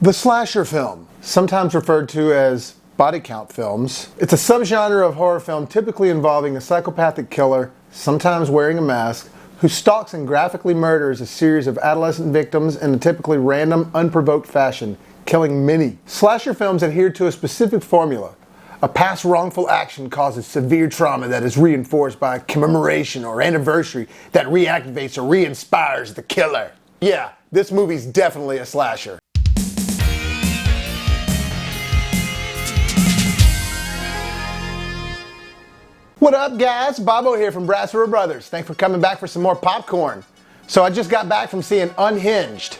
The slasher film, sometimes referred to as body count films. It's a subgenre of horror film typically involving a psychopathic killer, sometimes wearing a mask, who stalks and graphically murders a series of adolescent victims in a typically random, unprovoked fashion, killing many. Slasher films adhere to a specific formula. A past wrongful action causes severe trauma that is reinforced by a commemoration or anniversary that reactivates or re-inspires the killer. Yeah, this movie's definitely a slasher. What up, guys? Bobo here from BrassReel Brothers. Thanks for coming back for some more popcorn. So I just got back from seeing Unhinged.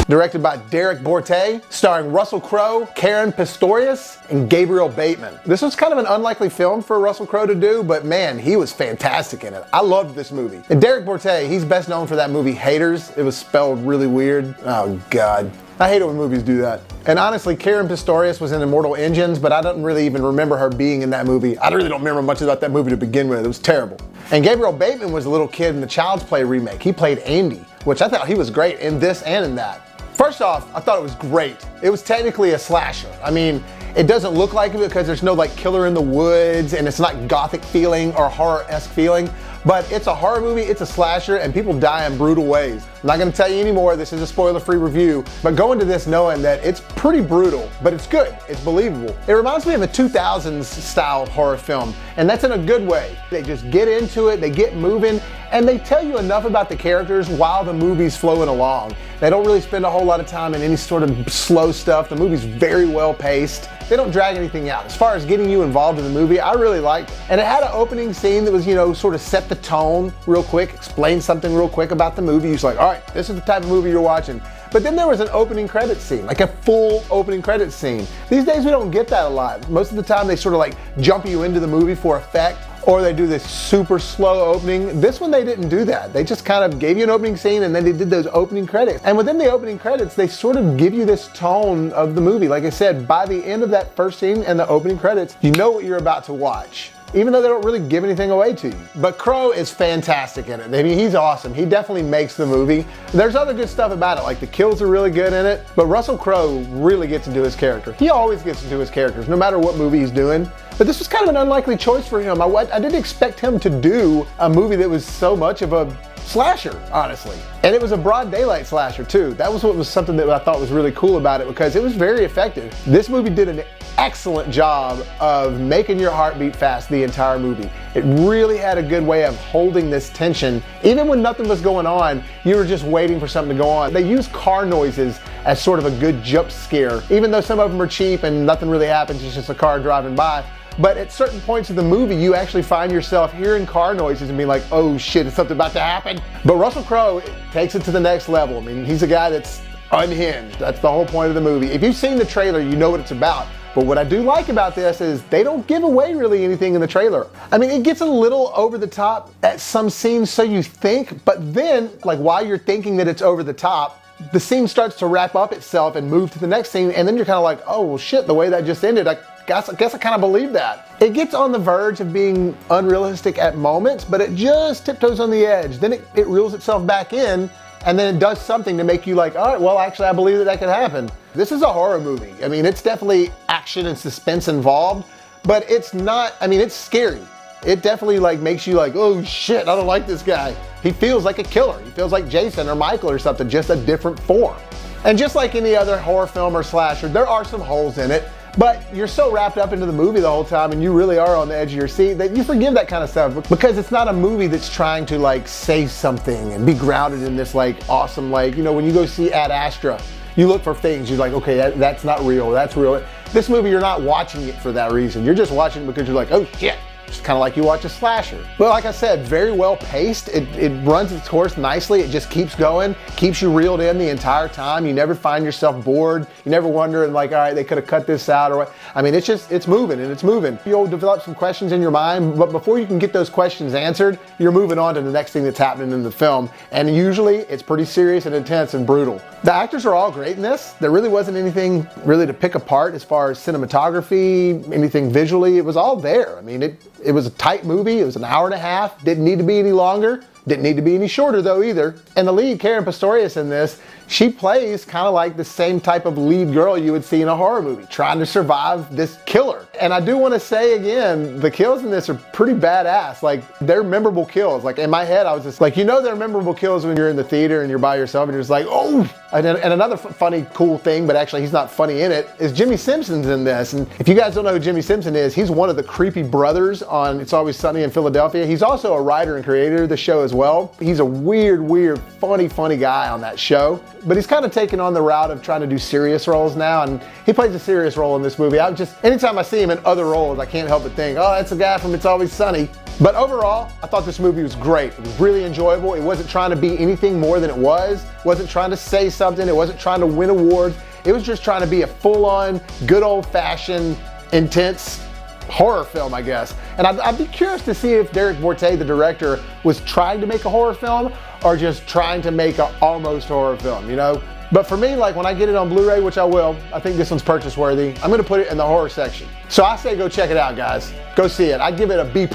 Directed by Derek Borte, starring Russell Crowe, Karen Pistorius, and Gabriel Bateman. This was kind of an unlikely film for Russell Crowe to do, but man, he was fantastic in it. I loved this movie. And Derek Borte, he's best known for that movie Haters. It was spelled really weird. Oh God. I hate it when movies do that. And honestly, Karen Pistorius was in Immortal Engines, but I don't really even remember her being in that movie. I really don't remember much about that movie to begin with. It was terrible. And Gabriel Bateman was a little kid in the Child's Play remake. He played Andy, which I thought he was great in this and in that. First off, I thought it was great. It was technically a slasher. I mean, it doesn't look like it because there's no like killer in the woods and it's not gothic feeling or horror-esque feeling, but it's a horror movie, it's a slasher, and people die in brutal ways. I'm not gonna tell you anymore, this is a spoiler-free review, but go into this knowing that it's pretty brutal, but it's good, it's believable. It reminds me of a 2000s style horror film, and that's in a good way. They just get into it, they get moving, and they tell you enough about the characters while the movie's flowing along. They don't really spend a whole lot of time in any sort of slow stuff. The movie's very well paced. They don't drag anything out. As far as getting you involved in the movie, I really liked it. And it had an opening scene that was, you know, sort of set the tone real quick, explain something real quick about the movie. You're like, all right, this is the type of movie you're watching. But then there was an opening credits scene, like a full opening credits scene. These days we don't get that a lot. Most of the time they sort of like jump you into the movie for effect, or they do this super slow opening. This one they didn't do that. They just kind of gave you an opening scene and then they did those opening credits. And within the opening credits, they sort of give you this tone of the movie. Like I said, by the end of that first scene and the opening credits, you know what you're about to watch, even though they don't really give anything away to you. But Crowe is fantastic in it. I mean, he's awesome. He definitely makes the movie. There's other good stuff about it, like the kills are really good in it, but Russell Crowe really gets into his character. He always gets into his characters, no matter what movie he's doing. But this was kind of an unlikely choice for him. I didn't expect him to do a movie that was so much of a slasher, honestly. And it was a broad daylight slasher too. That was what was something that I thought was really cool about it, because it was very effective. This movie did an excellent job of making your heart beat fast the entire movie. It really had a good way of holding this tension. Even when nothing was going on, you were just waiting for something to go on. They use car noises as sort of a good jump scare, even though some of them are cheap and nothing really happens, it's just a car driving by. But at certain points of the movie, you actually find yourself hearing car noises and being like, oh shit, is something about to happen? But Russell Crowe takes it to the next level. I mean, he's a guy that's unhinged. That's the whole point of the movie. If you've seen the trailer, you know what it's about. But what I do like about this is they don't give away really anything in the trailer. I mean, it gets a little over the top at some scenes, so you think, but then, like while you're thinking that it's over the top, the scene starts to wrap up itself and move to the next scene, and then you're kind of like, oh well shit, the way that just ended, I guess I kind of believe that. It gets on the verge of being unrealistic at moments, but it just tiptoes on the edge. Then it reels itself back in, and then it does something to make you like, all right, well actually I believe that could happen. This is a horror movie. I mean, it's definitely action and suspense involved, but it's not, I mean, it's scary. It definitely like makes you like, oh shit, I don't like this guy. He feels like a killer. He feels like Jason or Michael or something, just a different form. And just like any other horror film or slasher, there are some holes in it, but you're so wrapped up into the movie the whole time and you really are on the edge of your seat that you forgive that kind of stuff, because it's not a movie that's trying to like say something and be grounded in this like awesome, like, you know, when you go see Ad Astra, you look for things, you're like, okay, that's not real, that's real. This movie, you're not watching it for that reason. You're just watching it because you're like, oh shit. It's kind of like you watch a slasher. But like I said, very well paced. It runs its course nicely. It just keeps going, keeps you reeled in the entire time. You never find yourself bored. You never wonder and like, all right, they could have cut this out or what. I mean, it's moving and it's moving. You'll develop some questions in your mind, but before you can get those questions answered, you're moving on to the next thing that's happening in the film. And usually it's pretty serious and intense and brutal. The actors are all great in this. There really wasn't anything really to pick apart as far as cinematography, anything visually. It was all there. I mean, it was a tight movie. It was an hour and a half. Didn't need to be any longer. Didn't need to be any shorter though either. And the lead, Karen Pistorius in this, she plays kind of like the same type of lead girl you would see in a horror movie, trying to survive this killer. And I do want to say again, the kills in this are pretty badass. Like, they're memorable kills. Like, in my head, I was just like, you know, they're memorable kills when you're in the theater and you're by yourself and you're just like, oh. And another funny, cool thing, but actually he's not funny in it, is Jimmy Simpson's in this. And if you guys don't know who Jimmy Simpson is, he's one of the creepy brothers on It's Always Sunny in Philadelphia. He's also a writer and creator of the show as well. He's a weird, funny guy on that show. But he's kind of taken on the route of trying to do serious roles now, and he plays a serious role in this movie. Anytime I see him in other roles, I can't help but think, oh, that's a guy from It's Always Sunny. But overall, I thought this movie was great. It was really enjoyable. It wasn't trying to be anything more than it was. It wasn't trying to say something. It wasn't trying to win awards. It was just trying to be a full-on, good old-fashioned, intense horror film, I guess. And I'd be curious to see if Derek Borte, the director, was trying to make a horror film or just trying to make an almost horror film, you know? But for me, like when I get it on Blu-ray, which I will, I think this one's purchase worthy. I'm gonna put it in the horror section. So I say go check it out, guys. Go see it. I give it a B+.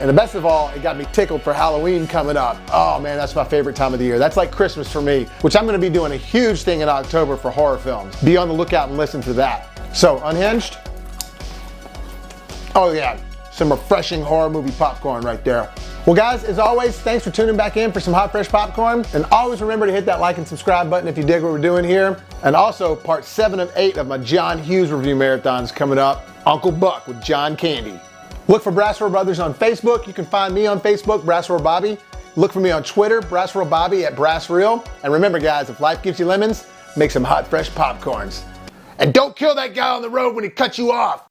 And the best of all, it got me tickled for Halloween coming up. Oh man, that's my favorite time of the year. That's like Christmas for me, which I'm gonna be doing a huge thing in October for horror films. Be on the lookout and listen to that. So, Unhinged. Oh yeah, some refreshing horror movie popcorn right there. Well guys, as always, thanks for tuning back in for some hot, fresh popcorn. And always remember to hit that like and subscribe button if you dig what we're doing here. And also, part 7 of 8 of my John Hughes review marathons coming up. Uncle Buck with John Candy. Look for BrassReel Brothers on Facebook. You can find me on Facebook, BrassReel Bobby. Look for me on Twitter, BrassReel Bobby at BrassReel. And remember guys, if life gives you lemons, make some hot, fresh popcorns. And don't kill that guy on the road when he cuts you off.